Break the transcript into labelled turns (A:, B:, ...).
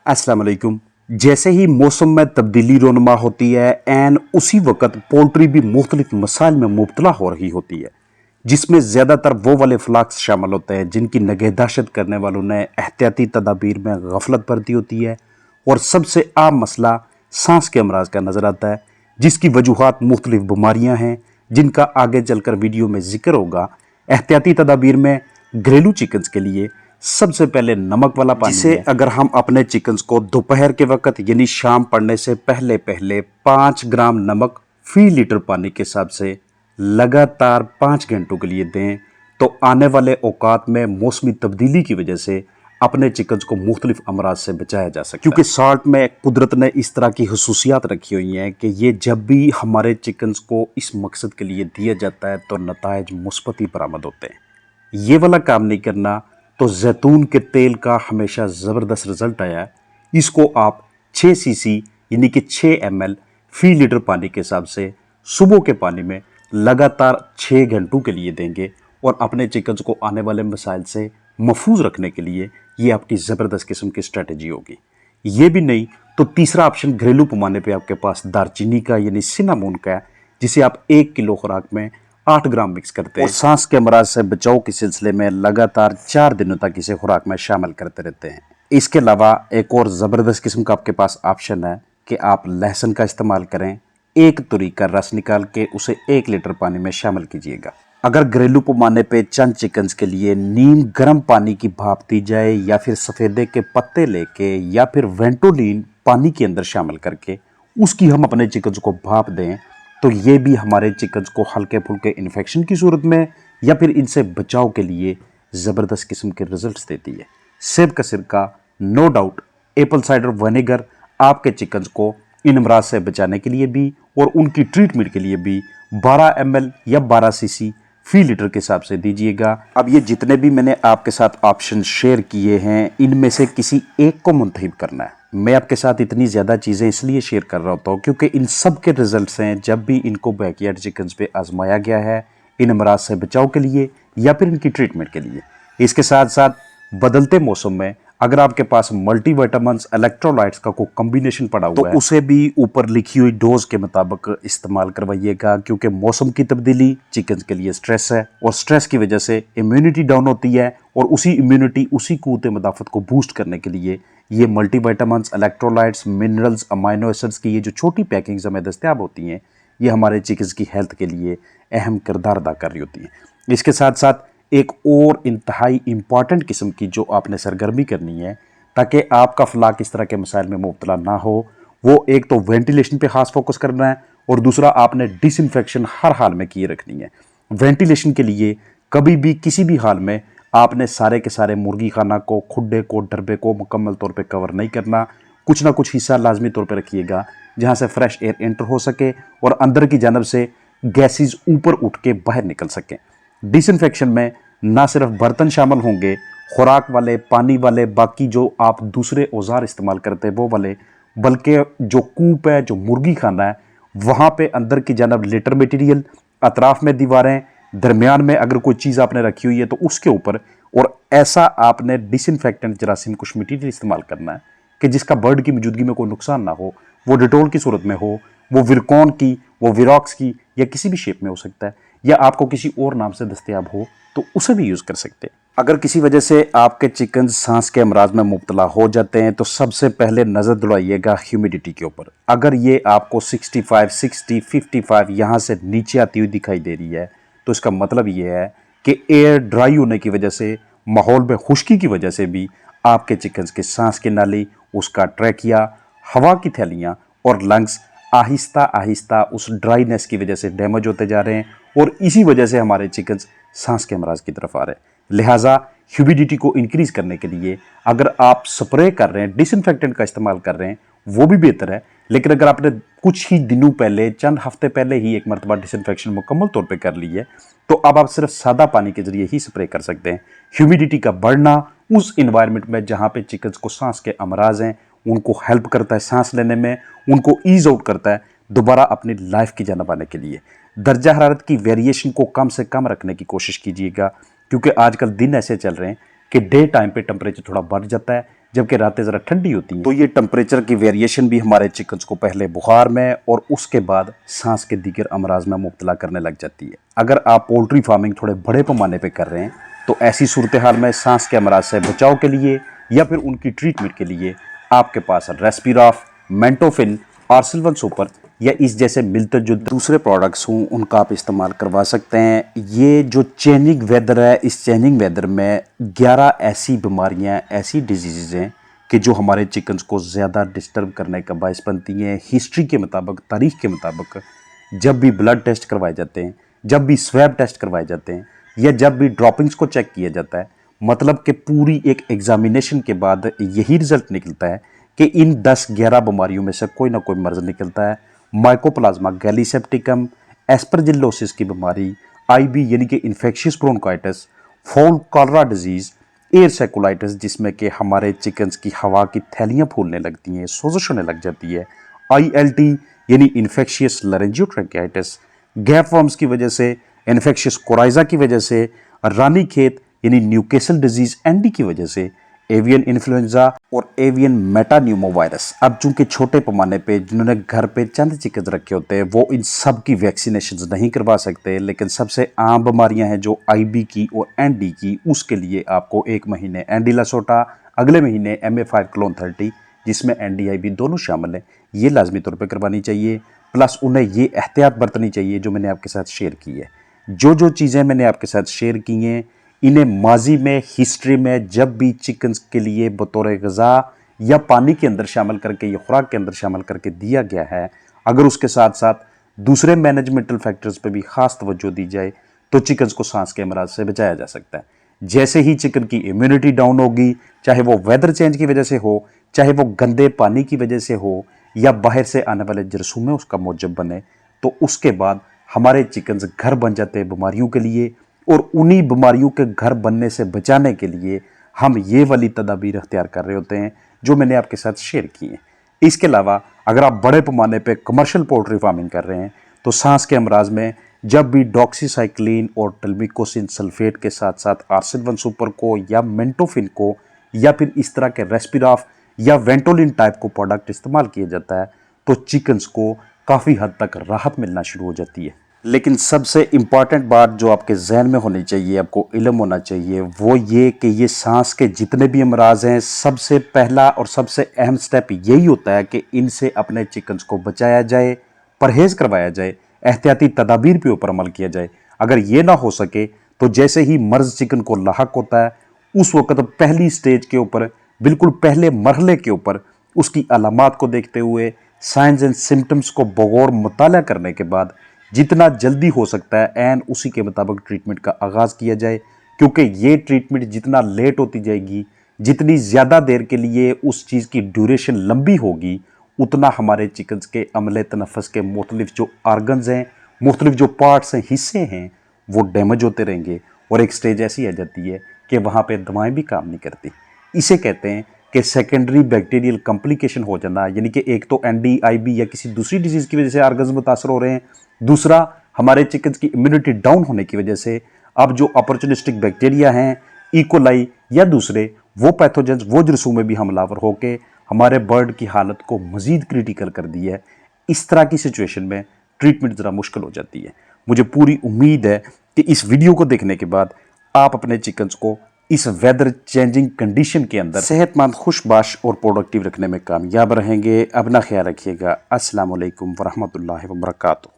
A: अस्सलाम वालेकुम। जैसे ही मौसम में तब्दीली रोनमा होती है एन उसी वक्त पोल्ट्री भी मुख्तलिफ मसाइल में मुब्तला हो रही होती है, जिसमें ज़्यादातर वो वाले फ्लाक्स शामिल होते हैं जिनकी नगहदाश्त करने वालों ने एहतियाती तदाबीर में गफलत बरती होती है। और सबसे आम मसला सांस के अमराज का नज़र आता है, जिसकी वजूहात मुख्तलिफ बीमारियाँ हैं जिनका आगे चलकर वीडियो में जिक्र होगा। एहतियाती तदाबीर में घरेलू चिकन्स के लिए सबसे पहले नमक वाला पानी, जिसे अगर हम अपने चिकन्स को दोपहर के वक्त यानी शाम पड़ने से पहले पहले 5 ग्राम नमक फी लीटर पानी के हिसाब से लगातार 5 घंटों के लिए दें तो आने वाले औकात में मौसमी तब्दीली की वजह से अपने चिकन्स को मुख्तलिफ अमराज से बचाया जा सकता है। क्योंकि साल्ट में कुदरत ने इस तरह की खसूसियात रखी हुई हैं कि ये जब भी हमारे चिकन्स को इस मकसद के लिए दिया जाता है तो नताइज मुस्बत ही बरामद होते हैं। ये वाला काम नहीं करना तो जैतून के तेल का हमेशा ज़बरदस्त रिजल्ट आया है। इसको आप 6 सीसी यानी कि 6 ml फी लीटर पानी के हिसाब से सुबह के पानी में लगातार 6 घंटों के लिए देंगे और अपने चिकन्स को आने वाले मसाइल से महफूज रखने के लिए ये आपकी ज़बरदस्त किस्म की स्ट्रेटजी होगी। ये भी नहीं तो तीसरा ऑप्शन घरेलू पैमाने पे आपके पास दारचीनी का यानी सिनामोन का है, जिसे आप 1 किलो खुराक में 8 ग्राम मिक्स करते हैं और सांस के अमराज से बचाव के सिलसिले में लगातार 4 दिनों तक इसे खुराक में शामिल करते रहते हैं। इसके अलावा एक और ज़बरदस्त किस्म का आपके पास ऑप्शन है कि आप लहसुन का इस्तेमाल करें। एक तुरी का रस निकाल के उसे 1 लीटर पानी में शामिल कीजिएगा। अगर घरेलू पैमाने पे चंद चिकन्स के लिए नीम गर्म पानी की भाप दी जाए या फिर सफ़ेदे के पत्ते लेके या फिर वेंटोलिन पानी के अंदर शामिल करके उसकी हम अपने चिकन्स को भाप दें तो ये भी हमारे चिकन्स को हल्के फुल्के इन्फेक्शन की सूरत में या फिर इनसे बचाव के लिए ज़बरदस्त किस्म के रिजल्ट्स देती है। सेब का सिरका, no doubt apple cider vinegar आपके चिकन्स को इन अमराज से बचाने के लिए भी और उनकी ट्रीटमेंट के लिए भी 12 ml या 12 सीसी फी लीटर के हिसाब से दीजिएगा। अब ये जितने भी मैंने आपके साथ ऑप्शन शेयर किए हैं इनमें से किसी एक को मुंतखब करना है। मैं आपके साथ इतनी ज़्यादा चीज़ें इसलिए शेयर कर रहा होता हूँ क्योंकि इन सब के रिजल्ट्स हैं जब भी इनको बैकयार्ड चिकन्स पे आजमाया गया है इन अमराज से बचाव के लिए या फिर इनकी ट्रीटमेंट के लिए। इसके साथ साथ बदलते मौसम में अगर आपके पास मल्टीविटामिन्स इलेक्ट्रोलाइट्स का कोई कम्बिनेशन पड़ा हुआ है तो उसे भी ऊपर लिखी हुई डोज के मुताबिक इस्तेमाल करवाइएगा, क्योंकि मौसम की तब्दीली चिकन के लिए स्ट्रेस है और स्ट्रेस की वजह से इम्यूनिटी डाउन होती है और उसी इम्यूनिटी उसी क़ुव्वत मदाफ़त को बूस्ट करने के लिए ये multivitamins electrolytes minerals amino acids की ये जो छोटी पैकिंग्स हमें दस्तियाब होती हैं ये हमारे चिकन की हेल्थ के लिए अहम किरदार अदा कर रही होती हैं। इसके साथ साथ एक और इंतहाई इम्पॉर्टेंट किस्म की जो आपने सरगर्मी करनी है ताकि आपका फ्लाक इस तरह के मसाइल में मुब्तला ना हो, वो एक तो वेंटिलेशन पे खास फोकस करना है और दूसरा आपने डिसइंफेक्शन हर हाल में किए रखनी है। वेंटिलेशन के लिए कभी भी किसी भी हाल में आपने सारे के सारे मुर्गी खाना को, खुड्डे को, डरबे को मुकम्मल तौर पे कवर नहीं करना। कुछ ना कुछ हिस्सा लाजमी तौर पे रखिएगा जहाँ से फ्रेश एयर एंटर हो सके और अंदर की जानब से गैसेज ऊपर उठ के बाहर निकल सकें। डिसइंफेक्शन में ना सिर्फ बर्तन शामिल होंगे, खुराक वाले, पानी वाले, बाकी जो आप दूसरे औजार इस्तेमाल करते हैं वो वाले, बल्कि जो कूप है, जो मुर्गी खाना है, वहाँ पे अंदर की जानब लिटर मटेरियल, अतराफ में दीवारें, दरमियान में अगर कोई चीज़ आपने रखी हुई है तो उसके ऊपर, और ऐसा आपने डिसइंफेक्टेंट जरासीम कुछ मटीरियल इस्तेमाल करना है कि जिसका बर्ड की मौजूदगी में कोई नुकसान ना हो। वो डिटोल की सूरत में हो, वो विरकॉन की, वो विरॉक्स की या किसी भी शेप में हो सकता है, या आपको किसी और नाम से दस्तयाब हो तो उसे भी यूज़ कर सकते हैं। अगर किसी वजह से आपके चिकन सांस के अमराज में मुब्तला हो जाते हैं तो सबसे पहले नज़र दिलवाइएगा ह्यूमिडिटी के ऊपर। अगर ये आपको 65, 60, 55 यहाँ से नीचे आती हुई दिखाई दे रही है तो इसका मतलब ये है कि एयर ड्राई होने की वजह से, माहौल में खुश्की की वजह से भी आपके चिकन के सांस की नाली, उसका ट्रैकिया, हवा की थैलियाँ और लंग्स आहिस्ता आहिस्ता उस ड्राइनेस की वजह से डैमेज होते जा रहे हैं और इसी वजह से हमारे चिकन सांस के अमराज की तरफ आ रहे हैं। लिहाजा ह्यूमिडिटी को इंक्रीज़ करने के लिए अगर आप स्प्रे कर रहे हैं, डिसइंफेक्टेंट का इस्तेमाल कर रहे हैं, वो भी बेहतर है। लेकिन अगर आपने कुछ ही दिनों पहले, चंद हफ्ते पहले ही एक मरतबा डिसइंफेक्शन मुकम्मल तौर पे कर ली है तो अब आप सिर्फ सादा पानी के जरिए ही स्प्रे कर सकते हैं। ह्यूमिडिटी का बढ़ना उस इन्वायरमेंट में जहाँ पे चिकन को सांस के अमराज हैं उनको हेल्प करता है सांस लेने में, उनको ईज आउट करता है दोबारा अपनी लाइफ की जानब आने के लिए। दर्जा हरारत की वेरिएशन को कम से कम रखने की कोशिश कीजिएगा, क्योंकि आजकल दिन ऐसे चल रहे हैं कि डे टाइम पे टेम्परेचर थोड़ा बढ़ जाता है जबकि रातें ज़रा ठंडी होती हैं। तो ये टेम्परेचर की वेरिएशन भी हमारे चिकन्स को पहले बुखार में और उसके बाद सांस के दीगर अमराज में मुब्तला करने लग जाती है। अगर आप पोल्ट्री फार्मिंग थोड़े बड़े पैमाने पर कर रहे हैं तो ऐसी सूरत हाल में सांस के अमराज से बचाव के लिए या फिर उनकी ट्रीटमेंट के लिए आपके पास रेस्पिराफ, मेंटोफिन, आर्सिलवन सुपर या इस जैसे मिलते जो दूसरे प्रोडक्ट्स हों उनका आप इस्तेमाल करवा सकते हैं। ये जो चेंजिंग वेदर है, इस चेंजिंग वेदर में 11 ऐसी बीमारियां, ऐसी डिजीज़ हैं कि जो हमारे चिकन्स को ज़्यादा डिस्टर्ब करने का बायस बनती हैं। हिस्ट्री के मुताबिक, तारीख के मुताबिक जब भी ब्लड टेस्ट करवाए जाते हैं, जब भी स्वैब टेस्ट करवाए जाते हैं या जब भी ड्रॉपिंग्स को चेक किया जाता है, मतलब कि पूरी एक एग्जामिनेशन के बाद यही रिजल्ट निकलता है कि इन 10-11 बीमारियों में से कोई ना कोई मर्ज निकलता है। माइकोप्लाज्मा गैलीसेप्टिकम, एस्परजिलोसिस की बीमारी, आईबी यानी कि infectious bronchitis, fowl cholera disease, air sacculitis जिसमें कि हमारे चिकन्स की हवा की थैलियाँ फूलने लगती हैं, सोजिश होने लग जाती है, आईएलटी यानी इन्फेक्शियस लैरिंजियोट्रैकियाइटिस, गैप वर्म्स की वजह से, इन्फेक्शियस कोराइजा की वजह से, रानीखेत यानी न्यूकेसल डिजीज़ एनडी की वजह से, एवियन इन्फ्लुएंजा और एवियन मेटान्यूमोवायरस। अब चूंकि छोटे पैमाने पे जिन्होंने घर पे चंद चिकन रखे होते हैं वो इन सब की वैक्सीनेशन नहीं करवा सकते, लेकिन सबसे आम बीमारियां हैं जो आईबी की और एनडी की, उसके लिए आपको 1 महीने एंडिलासोटा, अगले महीने MA5 क्लोन 30 जिसमें NDIB दोनों शामिल हैं, ये लाजमी तौर पर करवानी चाहिए। प्लस उन्हें ये एहतियात बरतनी चाहिए जो मैंने आपके साथ शेयर की है। जो चीज़ें मैंने आपके साथ शेयर की हैं इन्हें माजी में, हिस्ट्री में जब भी चिकन्स के लिए बतौर ग़िज़ा या पानी के अंदर शामिल करके या खुराक के अंदर शामिल करके दिया गया है, अगर उसके साथ साथ दूसरे मैनेजमेंटल फैक्टर्स पे भी ख़ास तवज्जो दी जाए तो चिकन्स को सांस के अमराज से बचाया जा सकता है। जैसे ही चिकन की इम्यूनिटी डाउन होगी, चाहे वो वेदर चेंज की वजह से हो, चाहे वो गंदे पानी की वजह से हो या बाहर से आने वाले जरसूमें उसका मौजब बने, तो उसके बाद हमारे चिकन्स घर बन जाते हैं बीमारियों के लिए। और उन्हीं बीमारियों के घर बनने से बचाने के लिए हम ये वाली तदाबीर अख्तियार कर रहे होते हैं जो मैंने आपके साथ शेयर की हैं। इसके अलावा अगर आप बड़े पैमाने पे कमर्शियल पोल्ट्री फार्मिंग कर रहे हैं तो सांस के अमराज में जब भी डॉक्सीसाइक्लिन और टेलमिकोसिन सल्फेट के साथ साथ आर्सिलवन सुपर को या मेंटोफिन को या फिर इस तरह के रेस्पिराफ या वेंटोलिन टाइप को प्रोडक्ट इस्तेमाल किया जाता है तो चिकन्स को काफ़ी हद तक राहत मिलना शुरू हो जाती है। लेकिन सबसे इम्पॉर्टेंट बात जो आपके जहन में होनी चाहिए, आपको इल्म होना चाहिए, वो ये कि ये सांस के जितने भी अमराज हैं सबसे पहला और सबसे अहम स्टेप यही होता है कि इनसे अपने चिकन्स को बचाया जाए, परहेज़ करवाया जाए, एहतियाती तदाबीर पे ऊपर अमल किया जाए। अगर ये ना हो सके तो जैसे ही मर्ज चिकन को लाहक होता है उस वक्त पहली स्टेज के ऊपर, बिल्कुल पहले मरहले के ऊपर उसकी अलामात को देखते हुए साइंस एंड सिम्टम्स को बगौर मुताला करने के बाद जितना जल्दी हो सकता है एन उसी के मुताबिक ट्रीटमेंट का आगाज़ किया जाए, क्योंकि ये ट्रीटमेंट जितना लेट होती जाएगी, जितनी ज़्यादा देर के लिए उस चीज़ की ड्यूरेशन लंबी होगी, उतना हमारे चिकन्स के अमले तनफ़्फ़ुस के मुख्तलिफ जो आर्गन्स हैं, मुख्तलिफ जो पार्ट्स हैं, हिस्से हैं, वो डैमेज होते रहेंगे और एक स्टेज ऐसी आ जाती है कि वहाँ पर दवाएँ भी काम नहीं करती। इसे कहते हैं कि सेकेंडरी बैक्टीरियल कॉम्प्लिकेशन हो जाना, यानी कि एक तो NDIB या किसी दूसरी डिजीज़ की वजह से आर्गन्स मुतासर हो रहे हैं, दूसरा हमारे चिकन्स की इम्यूनिटी डाउन होने की वजह से अब जो अपॉर्चुनिस्टिक बैक्टीरिया हैं, इकोलाई या दूसरे वो पैथोजेंस, वो जरसूम में भी हमलावर होकर हमारे बर्ड की हालत को मज़ीद क्रिटिकल कर दी है। इस तरह की सिचुएशन में ट्रीटमेंट ज़रा मुश्किल हो जाती है। मुझे पूरी उम्मीद है कि इस वीडियो को देखने के बाद आप अपने चिकन्स को इस वेदर चेंजिंग कंडीशन के अंदर सेहतमंद, खुशबाश और प्रोडक्टिव रखने में कामयाब रहेंगे। अपना ख्याल रखिएगा। अस्सलाम वालेकुम वरहमतुल्लाहि वबरकातुहू।